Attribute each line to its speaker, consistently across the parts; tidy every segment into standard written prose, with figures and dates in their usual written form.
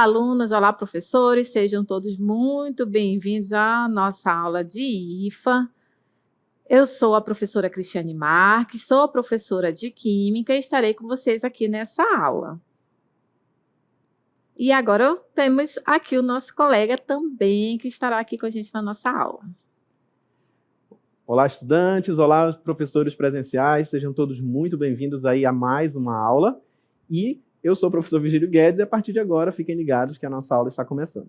Speaker 1: alunos, olá, professores, sejam todos muito bem-vindos à nossa aula de IFA. Eu sou a professora Cristiane Marques, sou professora de Química e estarei com vocês aqui nessa aula. E agora temos aqui o nosso colega também, que estará aqui com a gente na nossa aula.
Speaker 2: Olá, estudantes, olá, professores presenciais, sejam todos muito bem-vindos aí a mais uma aula. E eu sou o professor Virgílio Guedes e a partir de agora fiquem ligados que a nossa aula está começando.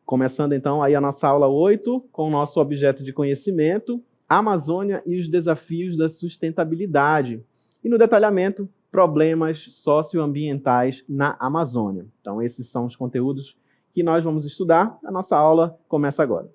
Speaker 2: Começando então aí a nossa aula 8 com o nosso objeto de conhecimento, Amazônia e os desafios da sustentabilidade. E no detalhamento, problemas socioambientais na Amazônia. Então esses são os conteúdos que nós vamos estudar. A nossa aula começa agora.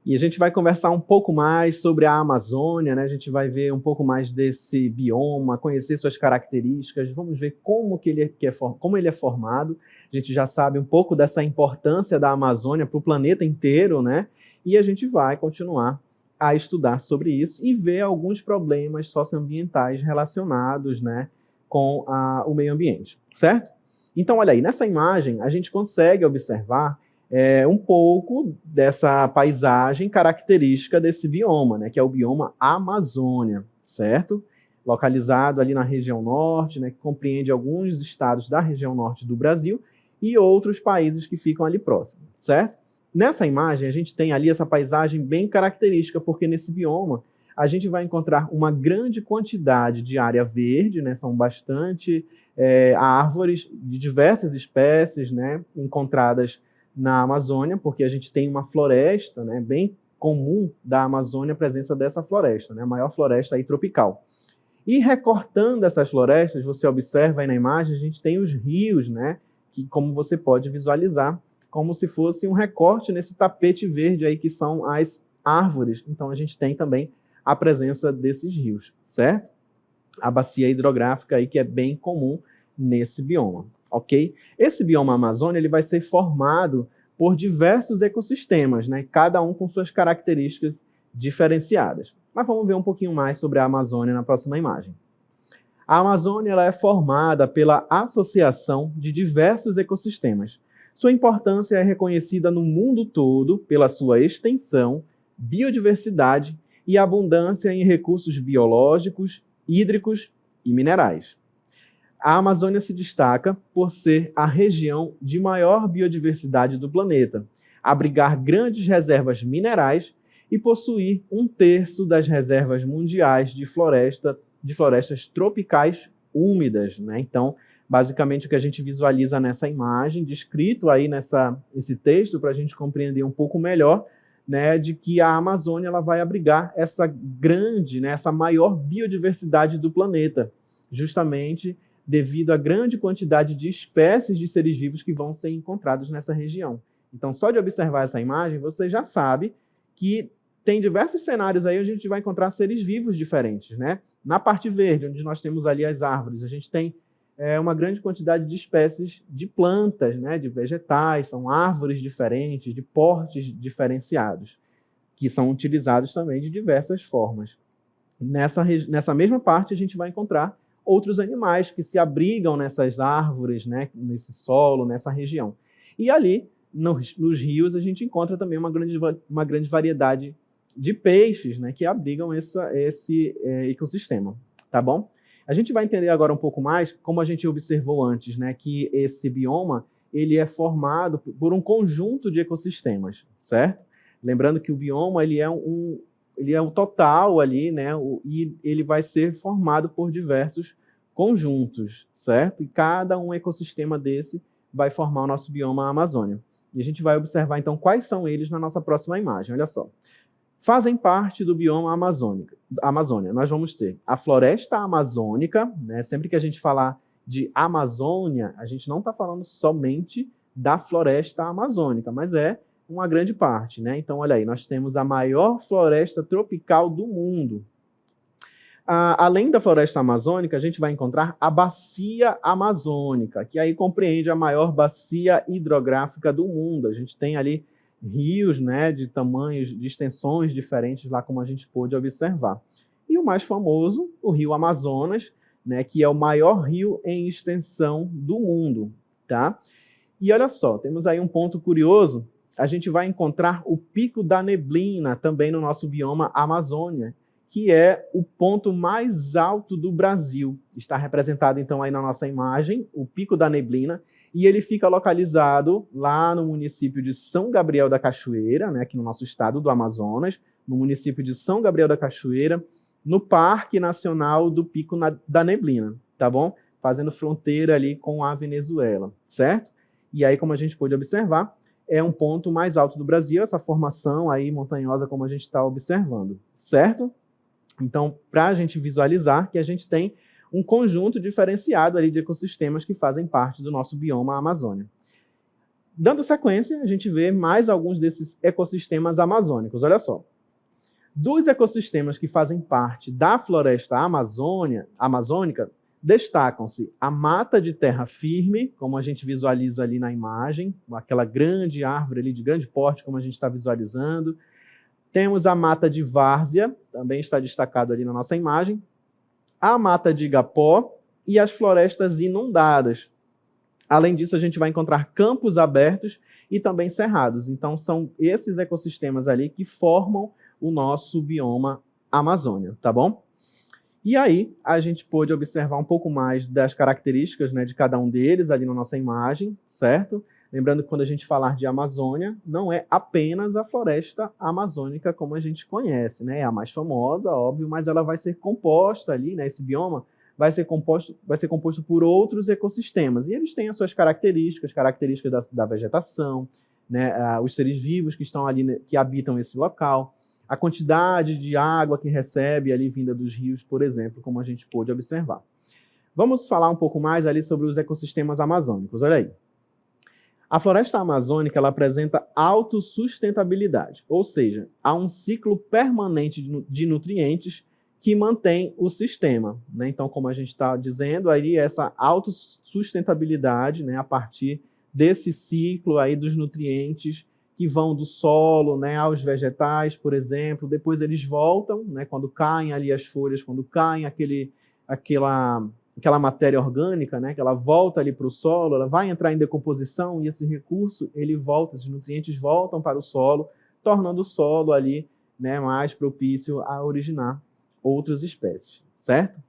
Speaker 2: E a gente vai conversar um pouco mais sobre a Amazônia, né? A gente vai ver um pouco mais desse bioma, conhecer suas características, vamos ver como ele é formado. A gente já sabe um pouco dessa importância da Amazônia para o planeta inteiro, né? E a gente vai continuar a estudar sobre isso e ver alguns problemas socioambientais relacionados, né, com o meio ambiente, certo? Então, olha aí, nessa imagem a gente consegue observar um pouco dessa paisagem característica desse bioma, né, que é o bioma Amazônia, certo? Localizado ali na região norte, né, que compreende alguns estados da região norte do Brasil e outros países que ficam ali próximos, certo? Nessa imagem a gente tem ali essa paisagem bem característica, porque nesse bioma a gente vai encontrar uma grande quantidade de área verde, né, são bastante árvores de diversas espécies, né, encontradas na Amazônia, porque a gente tem uma floresta, né, bem comum da Amazônia a presença dessa floresta, né, a maior floresta aí tropical. E recortando essas florestas, você observa aí na imagem, a gente tem os rios, né, que como você pode visualizar, como se fosse um recorte nesse tapete verde aí que são as árvores. Então a gente tem também a presença desses rios, certo? A bacia hidrográfica aí que é bem comum nesse bioma. Ok? Esse bioma Amazônia ele vai ser formado por diversos ecossistemas, né? Cada um com suas características diferenciadas. Mas vamos ver um pouquinho mais sobre a Amazônia na próxima imagem. A Amazônia ela é formada pela associação de diversos ecossistemas. Sua importância é reconhecida no mundo todo pela sua extensão, biodiversidade e abundância em recursos biológicos, hídricos e minerais. A Amazônia se destaca por ser a região de maior biodiversidade do planeta, abrigar grandes reservas minerais e possuir 1/3 das reservas mundiais de florestas tropicais úmidas, né? Então, basicamente o que a gente visualiza nessa imagem, descrito aí nesse texto, para a gente compreender um pouco melhor, né, de que a Amazônia ela vai abrigar essa grande, né, essa maior biodiversidade do planeta, justamente devido à grande quantidade de espécies de seres vivos que vão ser encontrados nessa região. Então, só de observar essa imagem, você já sabe que tem diversos cenários aí onde a gente vai encontrar seres vivos diferentes, né? Na parte verde, onde nós temos ali as árvores, a gente tem uma grande quantidade de espécies de plantas, né? De vegetais, são árvores diferentes, de portes diferenciados, que são utilizados também de diversas formas. Nessa mesma parte, a gente vai encontrar outros animais que se abrigam nessas árvores, né, nesse solo, nessa região. E ali, nos rios, a gente encontra também uma grande variedade de peixes, né, que abrigam esse ecossistema, tá bom? A gente vai entender agora um pouco mais, como a gente observou antes, né, que esse bioma ele é formado por um conjunto de ecossistemas, certo? Lembrando que o bioma ele é um total ali, né? E ele vai ser formado por diversos conjuntos, certo? E cada um ecossistema desse vai formar o nosso bioma Amazônia. E a gente vai observar, então, quais são eles na nossa próxima imagem. Olha só. Fazem parte do bioma Amazônia. Nós vamos ter a floresta amazônica, né? Sempre que a gente falar de Amazônia, a gente não está falando somente da floresta amazônica, mas é uma grande parte, né? Então, olha aí, nós temos a maior floresta tropical do mundo. Além da floresta amazônica, a gente vai encontrar a bacia amazônica, que aí compreende a maior bacia hidrográfica do mundo. A gente tem ali rios, né, de tamanhos, de extensões diferentes lá, como a gente pôde observar. E o mais famoso, o rio Amazonas, né, que é o maior rio em extensão do mundo, tá? E olha só, temos aí um ponto curioso, a gente vai encontrar o Pico da Neblina também no nosso bioma Amazônia, que é o ponto mais alto do Brasil. Está representado então aí na nossa imagem, o Pico da Neblina, e ele fica localizado lá no município de São Gabriel da Cachoeira, né, aqui no nosso estado do Amazonas, no município de São Gabriel da Cachoeira, no Parque Nacional do Pico da Neblina, tá bom? Fazendo fronteira ali com a Venezuela, certo? E aí, como a gente pôde observar, é um ponto mais alto do Brasil, essa formação aí montanhosa como a gente está observando, certo? Então, para a gente visualizar que a gente tem um conjunto diferenciado ali de ecossistemas que fazem parte do nosso bioma Amazônia. Dando sequência, a gente vê mais alguns desses ecossistemas amazônicos. Olha só. Dos ecossistemas que fazem parte da floresta amazônica, destacam-se a mata de terra firme, como a gente visualiza ali na imagem, aquela grande árvore ali de grande porte, como a gente está visualizando. Temos a mata de várzea, também está destacado ali na nossa imagem, a mata de igapó e as florestas inundadas. Além disso, a gente vai encontrar campos abertos e também cerrados. Então, são esses ecossistemas ali que formam o nosso bioma Amazônia, tá bom? E aí, a gente pôde observar um pouco mais das características, né, de cada um deles ali na nossa imagem, certo? Lembrando que quando a gente falar de Amazônia, não é apenas a floresta amazônica como a gente conhece, né? É a mais famosa, óbvio, mas ela vai ser composta ali, né? Esse bioma vai ser composto por outros ecossistemas. E eles têm as suas características da vegetação, né? Os seres vivos que estão ali, né, que habitam esse local, a quantidade de água que recebe ali vinda dos rios, por exemplo, como a gente pôde observar. Vamos falar um pouco mais ali sobre os ecossistemas amazônicos. Olha aí. A floresta amazônica ela apresenta autossustentabilidade, ou seja, há um ciclo permanente de nutrientes que mantém o sistema, né? Então, como a gente está dizendo, aí essa autossustentabilidade, né, a partir desse ciclo aí dos nutrientes que vão do solo, né, aos vegetais, por exemplo, depois eles voltam, né, quando caem ali as folhas, quando caem aquela matéria orgânica, né, que ela volta ali para o solo, ela vai entrar em decomposição e esse recurso, ele volta, esses nutrientes voltam para o solo, tornando o solo ali, né, mais propício a originar outras espécies, certo?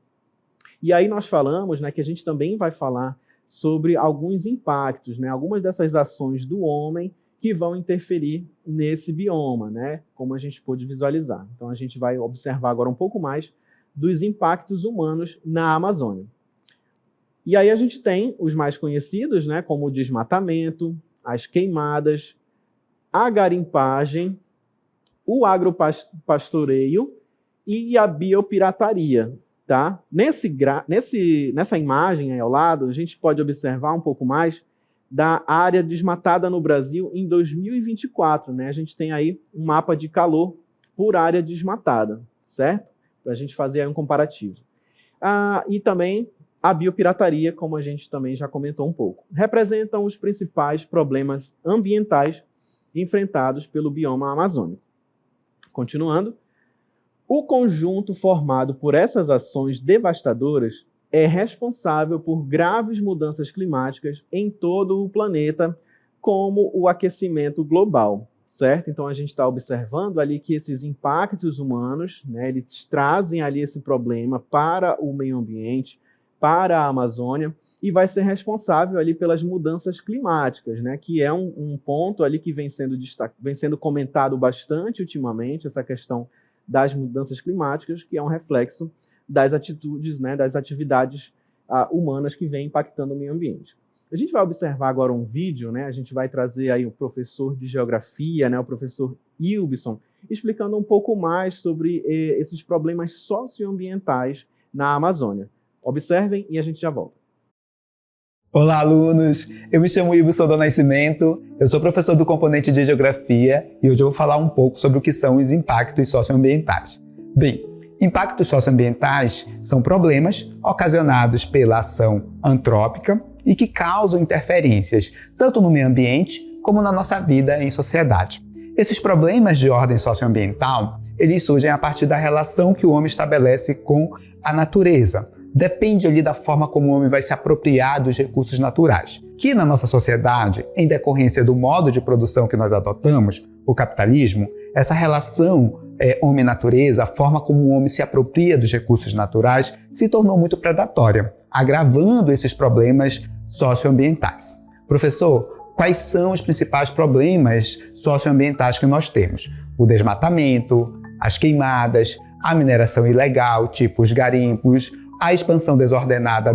Speaker 2: E aí nós falamos, né, que a gente também vai falar sobre alguns impactos, né, algumas dessas ações do homem que vão interferir nesse bioma, né, como a gente pôde visualizar. Então a gente vai observar agora um pouco mais dos impactos humanos na Amazônia. E aí a gente tem os mais conhecidos, né, como o desmatamento, as queimadas, a garimpagem, o agropastoreio e a biopirataria, tá? Nessa imagem aí ao lado, a gente pode observar um pouco mais da área desmatada no Brasil em 2024, né? A gente tem aí um mapa de calor por área desmatada, certo? Para a gente fazer aí um comparativo. E também a biopirataria, como a gente também já comentou um pouco. Representam os principais problemas ambientais enfrentados pelo bioma amazônico. Continuando, o conjunto formado por essas ações devastadoras é responsável por graves mudanças climáticas em todo o planeta, como o aquecimento global, certo? Então a gente está observando ali que esses impactos humanos, né, eles trazem ali esse problema para o meio ambiente, para a Amazônia, e vai ser responsável ali pelas mudanças climáticas, né, que é um ponto ali que vem sendo comentado bastante ultimamente, essa questão das mudanças climáticas, que é um reflexo das atitudes, né, das atividades humanas que vêm impactando o meio ambiente. A gente vai observar agora um vídeo, né, a gente vai trazer aí o professor de geografia, né, o professor Ilbson, explicando um pouco mais sobre esses problemas socioambientais na Amazônia. Observem e a gente já volta.
Speaker 3: Olá, alunos! Eu me chamo Ilbson do Nascimento, eu sou professor do componente de Geografia e hoje eu vou falar um pouco sobre o que são os impactos socioambientais. Bem, impactos socioambientais são problemas ocasionados pela ação antrópica e que causam interferências tanto no meio ambiente como na nossa vida em sociedade. Esses problemas de ordem socioambiental, eles surgem a partir da relação que o homem estabelece com a natureza. Depende ali da forma como o homem vai se apropriar dos recursos naturais, que na nossa sociedade, em decorrência do modo de produção que nós adotamos, o capitalismo, essa relação homem-natureza, a forma como o homem se apropria dos recursos naturais, se tornou muito predatória, agravando esses problemas socioambientais. Professor, quais são os principais problemas socioambientais que nós temos? O desmatamento, as queimadas, a mineração ilegal, tipo os garimpos, a expansão desordenada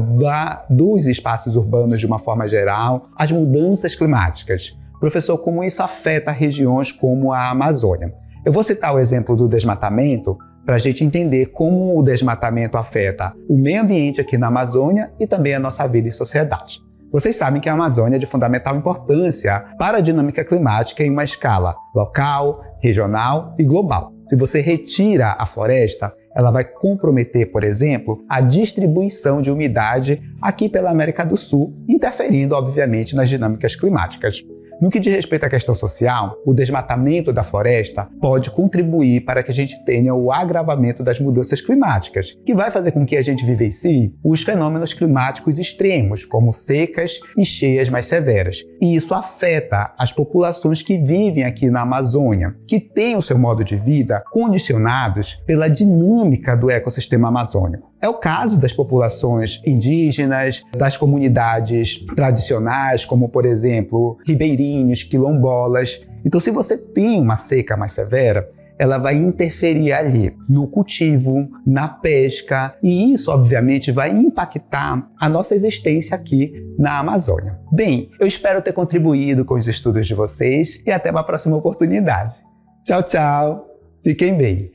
Speaker 3: dos espaços urbanos de uma forma geral, as mudanças climáticas. Professor, como isso afeta regiões como a Amazônia? Eu vou citar o exemplo do desmatamento para a gente entender como o desmatamento afeta o meio ambiente aqui na Amazônia e também a nossa vida e sociedade. Vocês sabem que a Amazônia é de fundamental importância para a dinâmica climática em uma escala local, regional e global. Se você retira a floresta, ela vai comprometer, por exemplo, a distribuição de umidade aqui pela América do Sul, interferindo, obviamente, nas dinâmicas climáticas. No que diz respeito à questão social, o desmatamento da floresta pode contribuir para que a gente tenha o agravamento das mudanças climáticas, que vai fazer com que a gente vivencie os fenômenos climáticos extremos, como secas e cheias mais severas. E isso afeta as populações que vivem aqui na Amazônia, que têm o seu modo de vida condicionados pela dinâmica do ecossistema amazônico. É o caso das populações indígenas, das comunidades tradicionais, como, por exemplo, ribeirinhos, quilombolas. Então, se você tem uma seca mais severa, ela vai interferir ali no cultivo, na pesca, e isso, obviamente, vai impactar a nossa existência aqui na Amazônia. Bem, eu espero ter contribuído com os estudos de vocês e até uma próxima oportunidade. Tchau, tchau! Fiquem bem!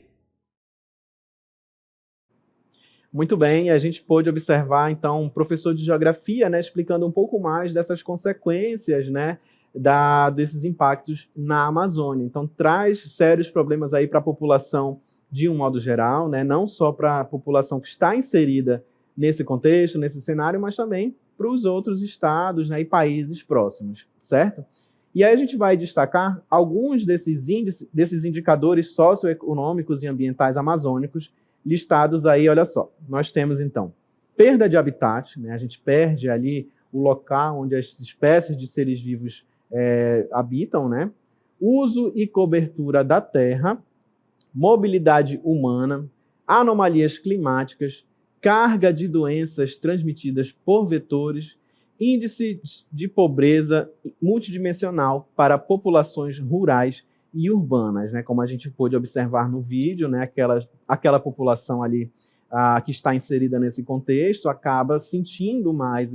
Speaker 2: Muito bem, a gente pôde observar, então, um professor de geografia, né, explicando um pouco mais dessas consequências, né, desses impactos na Amazônia. Então, traz sérios problemas aí para a população de um modo geral, né, não só para a população que está inserida nesse contexto, nesse cenário, mas também para os outros estados, né, e países próximos, certo? E aí a gente vai destacar alguns desses indicadores socioeconômicos e ambientais amazônicos listados aí, olha só. Nós temos, então, perda de habitat, né? A gente perde ali o local onde as espécies de seres vivos habitam, né? Uso e cobertura da terra, mobilidade humana, anomalias climáticas, carga de doenças transmitidas por vetores, índice de pobreza multidimensional para populações rurais e urbanas, né? Como a gente pôde observar no vídeo, né? Aquela população ali que está inserida nesse contexto acaba sentindo mais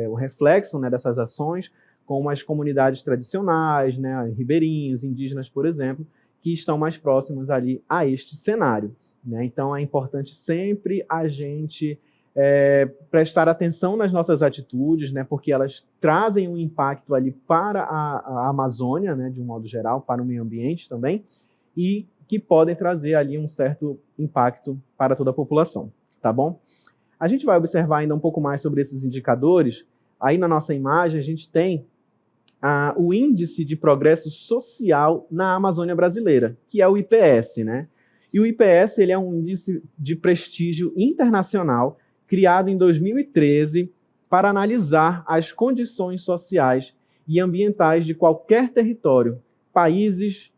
Speaker 2: o reflexo, né, dessas ações, como as comunidades tradicionais, né, ribeirinhos, indígenas, por exemplo, que estão mais próximos ali a este cenário, né? Então é importante sempre a gente prestar atenção nas nossas atitudes, né, porque elas trazem um impacto ali para a Amazônia, né, de um modo geral, para o meio ambiente também, e que podem trazer ali um certo impacto para toda a população, tá bom? A gente vai observar ainda um pouco mais sobre esses indicadores. Aí na nossa imagem a gente tem o Índice de Progresso Social na Amazônia Brasileira, que é o IPS, né? E o IPS ele é um índice de prestígio internacional criado em 2013 para analisar as condições sociais e ambientais de qualquer território, países,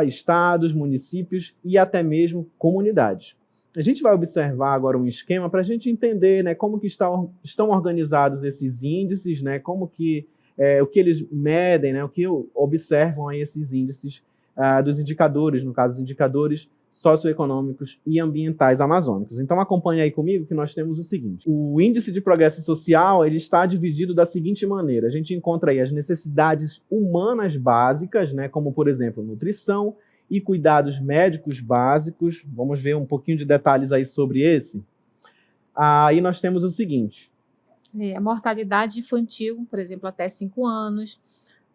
Speaker 2: estados, municípios e até mesmo comunidades. A gente vai observar agora um esquema para a gente entender, né, como que estão organizados esses índices, né, como que, o que eles medem, né, o que observam aí esses índices dos indicadores, no caso, os indicadores socioeconômicos e ambientais amazônicos. Então, acompanhe aí comigo que nós temos o seguinte. O Índice de Progresso Social ele está dividido da seguinte maneira. A gente encontra aí as necessidades humanas básicas, né, como, por exemplo, nutrição e cuidados médicos básicos. Vamos ver um pouquinho de detalhes aí sobre esse. Aí nós temos o seguinte.
Speaker 1: A mortalidade infantil, por exemplo, até 5 anos,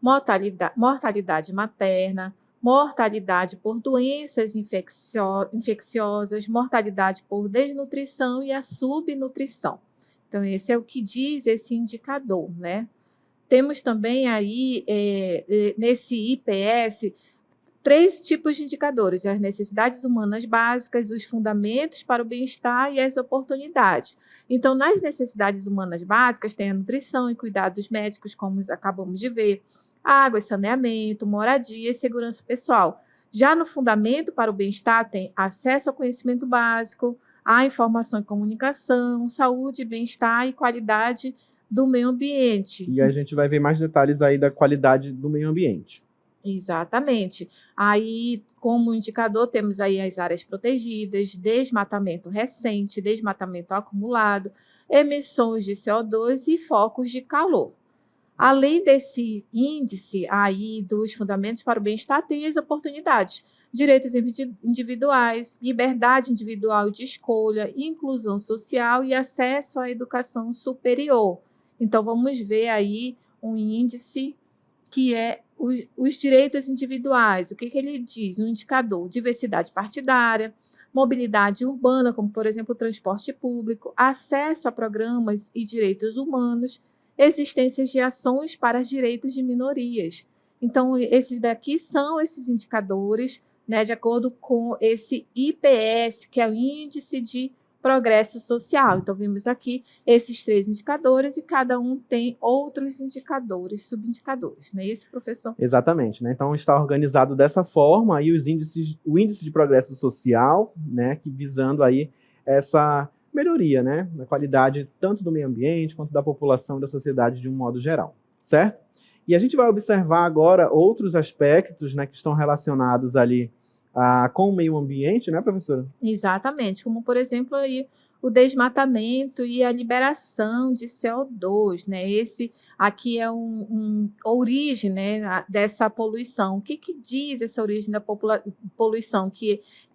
Speaker 1: mortalidade materna, mortalidade por doenças infecciosas, mortalidade por desnutrição e a subnutrição. Então, esse é o que diz esse indicador, né? Temos também aí, nesse IPS, 3 tipos de indicadores: as necessidades humanas básicas, os fundamentos para o bem-estar e as oportunidades. Então, nas necessidades humanas básicas, tem a nutrição e cuidados médicos, como acabamos de ver, água e saneamento, moradia e segurança pessoal. Já no fundamento para o bem-estar, tem acesso ao conhecimento básico, a informação e comunicação, saúde, bem-estar e qualidade do meio ambiente.
Speaker 2: E a gente vai ver mais detalhes aí da qualidade do meio ambiente.
Speaker 1: Exatamente. Aí, como indicador, temos aí as áreas protegidas, desmatamento recente, desmatamento acumulado, emissões de CO2 e focos de calor. Além desse índice aí dos fundamentos para o bem-estar, tem as oportunidades, direitos individuais, liberdade individual de escolha, inclusão social e acesso à educação superior. Então, vamos ver aí um índice que é os direitos individuais. O que ele diz? Um indicador: diversidade partidária, mobilidade urbana, como, por exemplo, o transporte público, acesso a programas e direitos humanos, existência de ações para os direitos de minorias. Então, esses daqui são esses indicadores, né, de acordo com esse IPS, que é o Índice de Progresso Social. Então, vimos aqui esses 3 indicadores e cada um tem outros indicadores, subindicadores. Não é isso, professor?
Speaker 2: Exatamente, né? Então está organizado dessa forma aí o índice de progresso social, né, que visando aí essa melhoria, né, na qualidade tanto do meio ambiente quanto da população e da sociedade de um modo geral, certo? E a gente vai observar agora outros aspectos, né, que estão relacionados ali com o meio ambiente, né, professora?
Speaker 1: Exatamente, como, por exemplo, aí o desmatamento e a liberação de CO2, né? Esse aqui é a origem, né, dessa poluição. O que diz essa origem da poluição?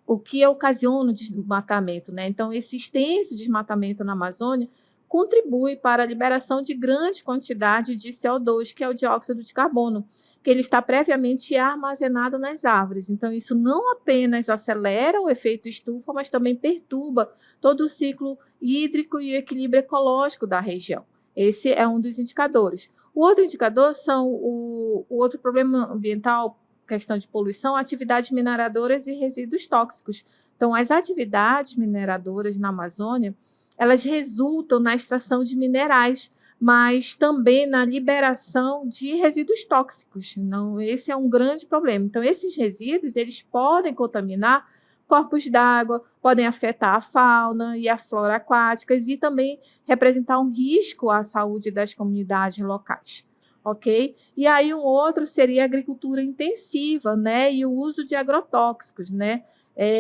Speaker 1: O que ocasiona o desmatamento, né? Então, esse extenso desmatamento na Amazônia contribui para a liberação de grande quantidade de CO2, que é o dióxido de carbono, que ele está previamente armazenado nas árvores. Então, isso não apenas acelera o efeito estufa, mas também perturba todo o ciclo hídrico e o equilíbrio ecológico da região. Esse é um dos indicadores. O outro indicador são o outro problema ambiental, questão de poluição, atividades mineradoras e resíduos tóxicos. Então, as atividades mineradoras na Amazônia, elas resultam na extração de minerais, mas também na liberação de resíduos tóxicos. Não, esse é um grande problema. Então, esses resíduos, eles podem contaminar corpos d'água, podem afetar a fauna e a flora aquáticas e também representar um risco à saúde das comunidades locais. Ok? E aí um outro seria a agricultura intensiva, né? E o uso de agrotóxicos, né?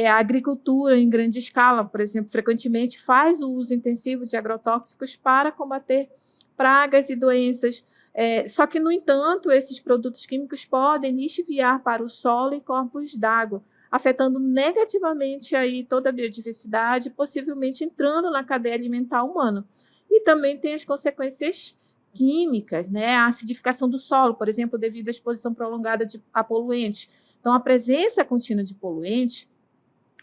Speaker 1: A agricultura em grande escala, por exemplo, frequentemente faz o uso intensivo de agrotóxicos para combater pragas e doenças. Só que, no entanto, esses produtos químicos podem lixiviar para o solo e corpos d'água, afetando negativamente aí toda a biodiversidade, possivelmente entrando na cadeia alimentar humana. E também tem as consequências químicas, né? A acidificação do solo, por exemplo, devido à exposição prolongada a poluentes. Então, a presença contínua de poluentes,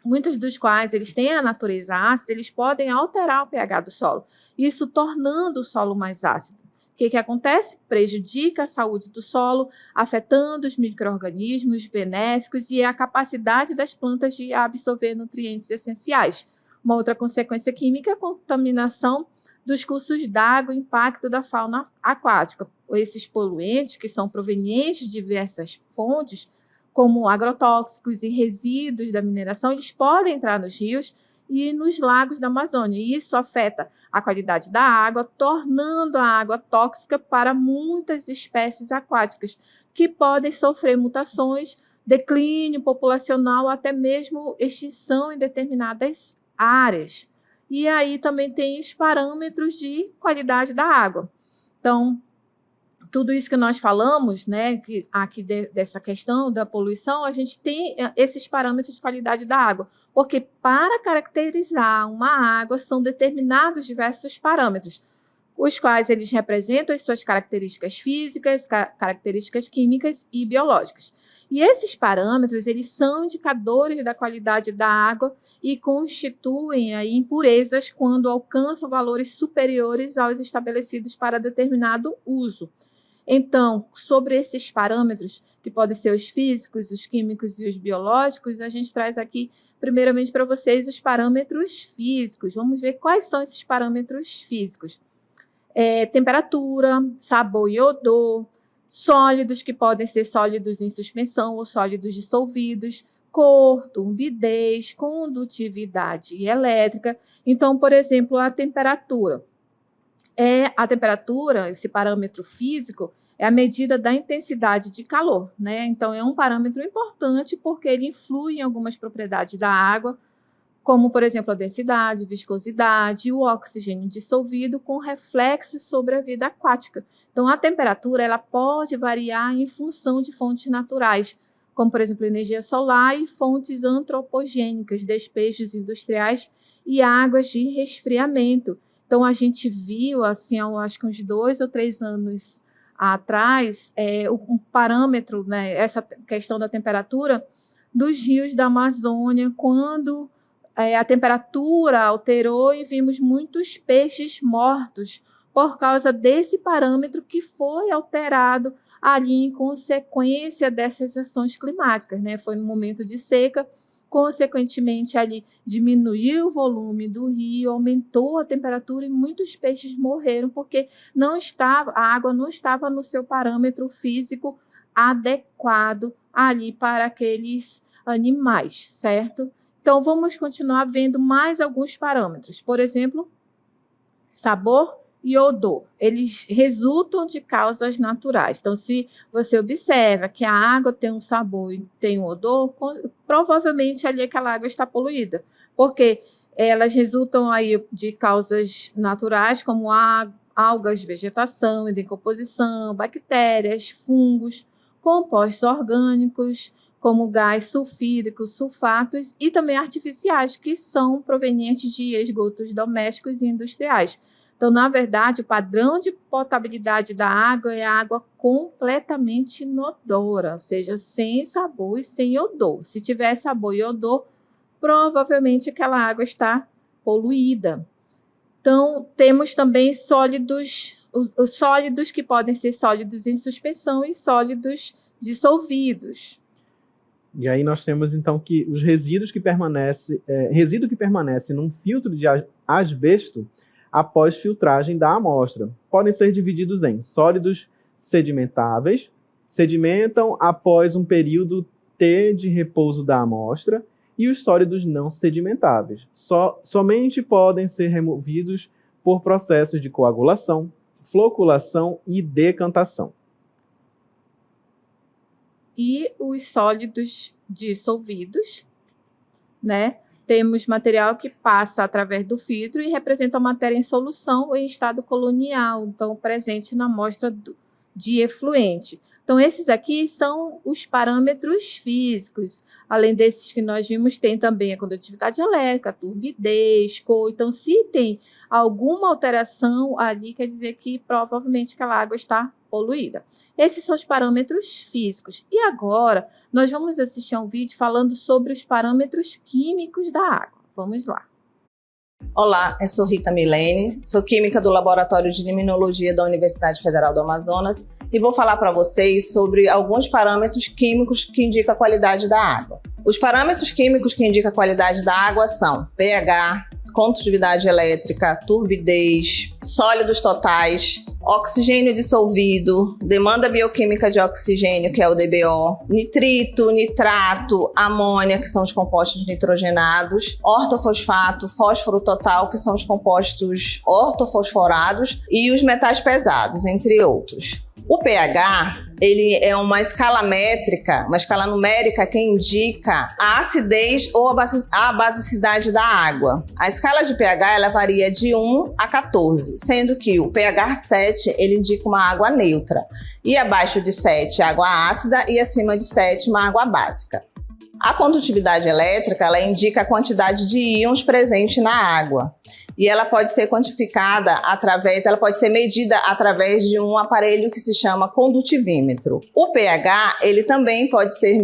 Speaker 1: muitos dos quais eles têm a natureza ácida, eles podem alterar o pH do solo, isso tornando o solo mais ácido. O que acontece? Prejudica a saúde do solo, afetando os micro-organismos benéficos e a capacidade das plantas de absorver nutrientes essenciais. Uma outra consequência química é a contaminação dos cursos d'água e impacto da fauna aquática. Esses poluentes, que são provenientes de diversas fontes, como agrotóxicos e resíduos da mineração, eles podem entrar nos rios e nos lagos da Amazônia. E isso afeta a qualidade da água, tornando a água tóxica para muitas espécies aquáticas, que podem sofrer mutações, declínio populacional, até mesmo extinção em determinadas áreas. E aí também tem os parâmetros de qualidade da água. Então, tudo isso que nós falamos, né, aqui dessa questão da poluição, a gente tem esses parâmetros de qualidade da água, porque para caracterizar uma água são determinados diversos parâmetros, os quais eles representam as suas características físicas, características químicas e biológicas. E esses parâmetros, eles são indicadores da qualidade da água e constituem aí impurezas quando alcançam valores superiores aos estabelecidos para determinado uso. Então, sobre esses parâmetros, que podem ser os físicos, os químicos e os biológicos, a gente traz aqui, primeiramente, para vocês os parâmetros físicos. Vamos ver quais são esses parâmetros físicos. Temperatura, sabor e odor, sólidos, que podem ser sólidos em suspensão ou sólidos dissolvidos, cor, turbidez, condutividade elétrica. Então, por exemplo, a temperatura. A temperatura, esse parâmetro físico, é a medida da intensidade de calor, né? Então, é um parâmetro importante porque ele influi em algumas propriedades da água, como, por exemplo, a densidade, viscosidade e o oxigênio dissolvido, com reflexos sobre a vida aquática. Então, a temperatura ela pode variar em função de fontes naturais, como, por exemplo, energia solar e fontes antropogênicas, despejos industriais e águas de resfriamento. Então, a gente viu, assim, acho que uns 2 ou 3 anos atrás, um parâmetro, né, essa questão da temperatura dos rios da Amazônia, quando a temperatura alterou e vimos muitos peixes mortos por causa desse parâmetro que foi alterado ali em consequência dessas ações climáticas, né? Foi no momento de seca, consequentemente ali diminuiu o volume do rio, aumentou a temperatura e muitos peixes morreram porque a água não estava no seu parâmetro físico adequado ali para aqueles animais, certo? Então, vamos continuar vendo mais alguns parâmetros. Por exemplo, sabor e odor. Eles resultam de causas naturais. Então, se você observa que a água tem um sabor e tem um odor, provavelmente ali aquela água está poluída. Porque elas resultam aí de causas naturais, como algas, vegetação e decomposição, bactérias, fungos, compostos orgânicos, como gás sulfídrico, sulfatos e também artificiais, que são provenientes de esgotos domésticos e industriais. Então, na verdade, o padrão de potabilidade da água é a água completamente inodora, ou seja, sem sabor e sem odor. Se tiver sabor e odor, provavelmente aquela água está poluída. Então, temos também sólidos, os sólidos que podem ser sólidos em suspensão e sólidos dissolvidos.
Speaker 2: E aí nós temos, então, que os resíduo que permanece num filtro de asbesto após filtragem da amostra. Podem ser divididos em sólidos sedimentáveis, sedimentam após um período T de repouso da amostra, e os sólidos não sedimentáveis. Somente podem ser removidos por processos de coagulação, floculação e decantação.
Speaker 1: E os sólidos dissolvidos, né? Temos material que passa através do filtro e representa a matéria em solução ou em estado colonial, então presente na amostra de efluente. Então, esses aqui são os parâmetros físicos. Além desses que nós vimos, tem também a condutividade elétrica, a turbidez, cor. Então, se tem alguma alteração ali, quer dizer que provavelmente aquela água está poluída. Esses são os parâmetros físicos. E agora, nós vamos assistir a um vídeo falando sobre os parâmetros químicos da água. Vamos lá.
Speaker 4: Olá, eu sou Rita Milene, sou química do Laboratório de Limnologia da Universidade Federal do Amazonas e vou falar para vocês sobre alguns parâmetros químicos que indicam a qualidade da água. Os parâmetros químicos que indicam a qualidade da água são pH, condutividade elétrica, turbidez, sólidos totais, oxigênio dissolvido, demanda bioquímica de oxigênio, que é o DBO, nitrito, nitrato, amônia, que são os compostos nitrogenados, ortofosfato, fósforo total, que são os compostos ortofosforados, e os metais pesados, entre outros. O pH, ele é uma escala métrica, uma escala numérica que indica a acidez ou a basicidade da água. A escala de pH, ela varia de 1 a 14, sendo que o pH 7, ele indica uma água neutra. E abaixo de 7, água ácida, e acima de 7, uma água básica. A condutividade elétrica, ela indica a quantidade de íons presente na água. E ela pode ser medida através de um aparelho que se chama condutivímetro. O pH, ele também pode ser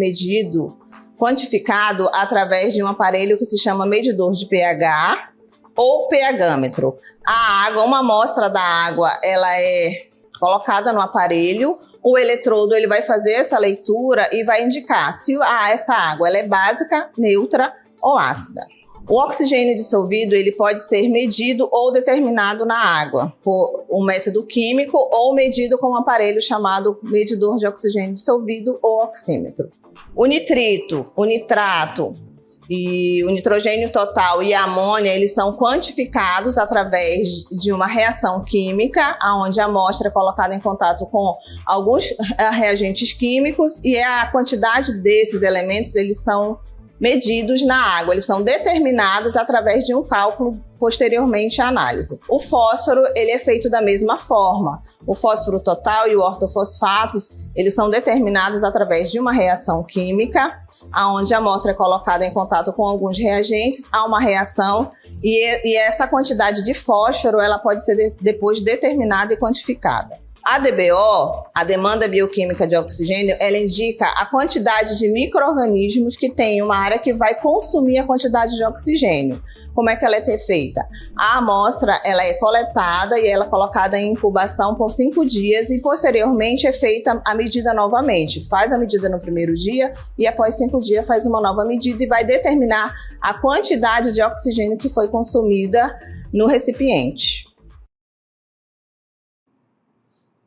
Speaker 4: quantificado através de um aparelho que se chama medidor de pH ou pHmetro. A água, uma amostra da água, ela é colocada no aparelho, o eletrodo ele vai fazer essa leitura e vai indicar se essa água ela é básica, neutra ou ácida. O oxigênio dissolvido ele pode ser medido ou determinado na água por um método químico ou medido com um aparelho chamado medidor de oxigênio dissolvido ou oxímetro. O nitrito, o nitrato e o nitrogênio total e a amônia, eles são quantificados através de uma reação química, onde a amostra é colocada em contato com alguns reagentes químicos e a quantidade desses elementos eles são medidos na água, eles são determinados através de um cálculo posteriormente à análise. O fósforo, ele é feito da mesma forma. O fósforo total e o ortofosfatos, eles são determinados através de uma reação química, onde a amostra é colocada em contato com alguns reagentes, há uma reação e essa quantidade de fósforo, ela pode ser depois determinada e quantificada. A DBO, a demanda bioquímica de oxigênio, ela indica a quantidade de micro-organismos que tem uma área que vai consumir a quantidade de oxigênio. Como é que ela é feita? A amostra ela é coletada e ela é colocada em incubação por 5 dias e posteriormente é feita a medida novamente. Faz a medida no primeiro dia e após 5 dias faz uma nova medida e vai determinar a quantidade de oxigênio que foi consumida no recipiente.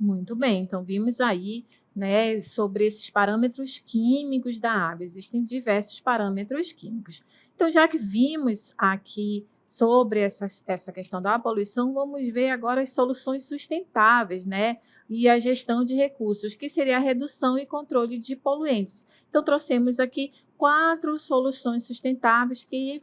Speaker 1: Muito bem, então vimos aí, né, sobre esses parâmetros químicos da água. Existem diversos parâmetros químicos. Então, já que vimos aqui sobre essa questão da poluição, vamos ver agora as soluções sustentáveis, né, e a gestão de recursos, que seria a redução e controle de poluentes. Então, trouxemos aqui 4 soluções sustentáveis que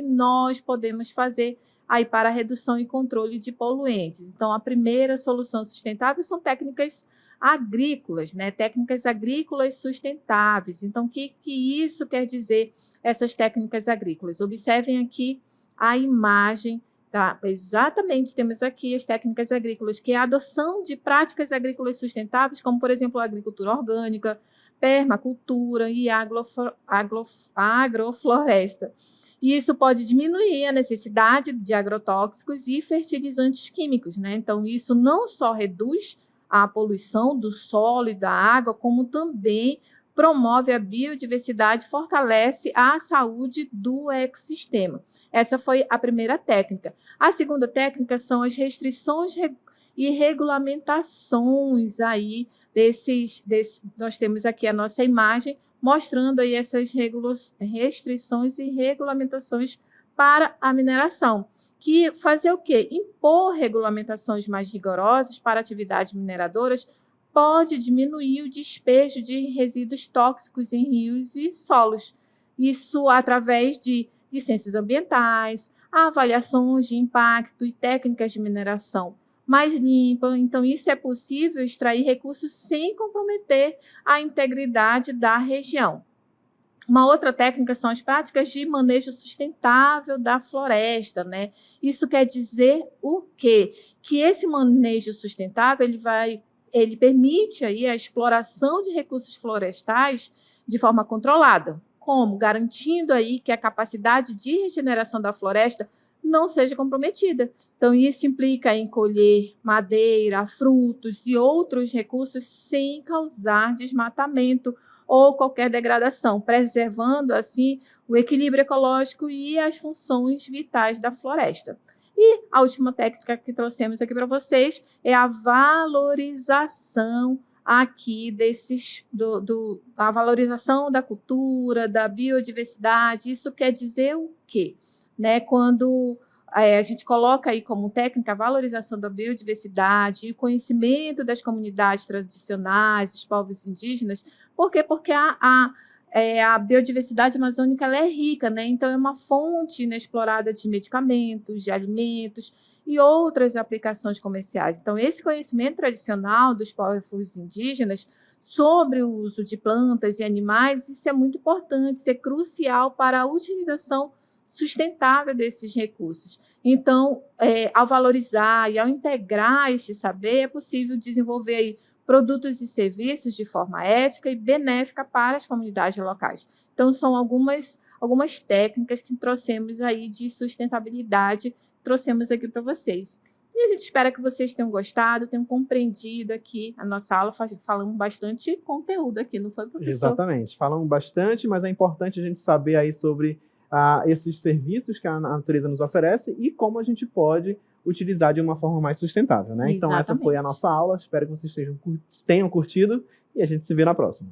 Speaker 1: nós podemos fazer aí para a redução e controle de poluentes. Então, a primeira solução sustentável são técnicas agrícolas, né? Técnicas agrícolas sustentáveis. Então, o que isso quer dizer, essas técnicas agrícolas? Observem aqui a imagem, tá? Exatamente, temos aqui as técnicas agrícolas, que é a adoção de práticas agrícolas sustentáveis, como, por exemplo, a agricultura orgânica, permacultura e agrofloresta. E isso pode diminuir a necessidade de agrotóxicos e fertilizantes químicos, né? Então, isso não só reduz a poluição do solo e da água, como também promove a biodiversidade, fortalece a saúde do ecossistema. Essa foi a primeira técnica. A segunda técnica são as restrições e regulamentações aí nós temos aqui a nossa imagem, mostrando aí essas restrições e regulamentações para a mineração, que fazer o quê? Impor regulamentações mais rigorosas para atividades mineradoras pode diminuir o despejo de resíduos tóxicos em rios e solos. Isso através de licenças ambientais, avaliações de impacto e técnicas de mineração mais limpa. Então, isso é possível extrair recursos sem comprometer a integridade da região. Uma outra técnica são as práticas de manejo sustentável da floresta, né? Isso quer dizer o quê? Que esse manejo sustentável ele permite aí a exploração de recursos florestais de forma controlada. Como? Garantindo aí que a capacidade de regeneração da floresta não seja comprometida. Então, isso implica em colher madeira, frutos e outros recursos sem causar desmatamento ou qualquer degradação, preservando, assim, o equilíbrio ecológico e as funções vitais da floresta. E a última técnica que trouxemos aqui para vocês é a valorização aqui a valorização da cultura, da biodiversidade. Isso quer dizer o quê? Né, quando a gente coloca aí como técnica a valorização da biodiversidade e o conhecimento das comunidades tradicionais, dos povos indígenas. Por quê? Porque a biodiversidade amazônica ela é rica, né? Então é uma fonte inexplorada de medicamentos, de alimentos e outras aplicações comerciais. Então, esse conhecimento tradicional dos povos indígenas sobre o uso de plantas e animais, isso é muito importante, isso é crucial para a utilização sustentável desses recursos. Então, ao valorizar e ao integrar este saber, é possível desenvolver aí produtos e serviços de forma ética e benéfica para as comunidades locais. Então, são algumas técnicas que trouxemos aí de sustentabilidade, trouxemos aqui para vocês. E a gente espera que vocês tenham gostado, tenham compreendido aqui a nossa aula. Falamos bastante conteúdo aqui, não foi, professor?
Speaker 2: Exatamente. Falamos bastante, mas é importante a gente saber aí sobre esses serviços que a natureza nos oferece e como a gente pode utilizar de uma forma mais sustentável, né? Então essa foi a nossa aula. Espero que vocês tenham curtido e a gente se vê na próxima.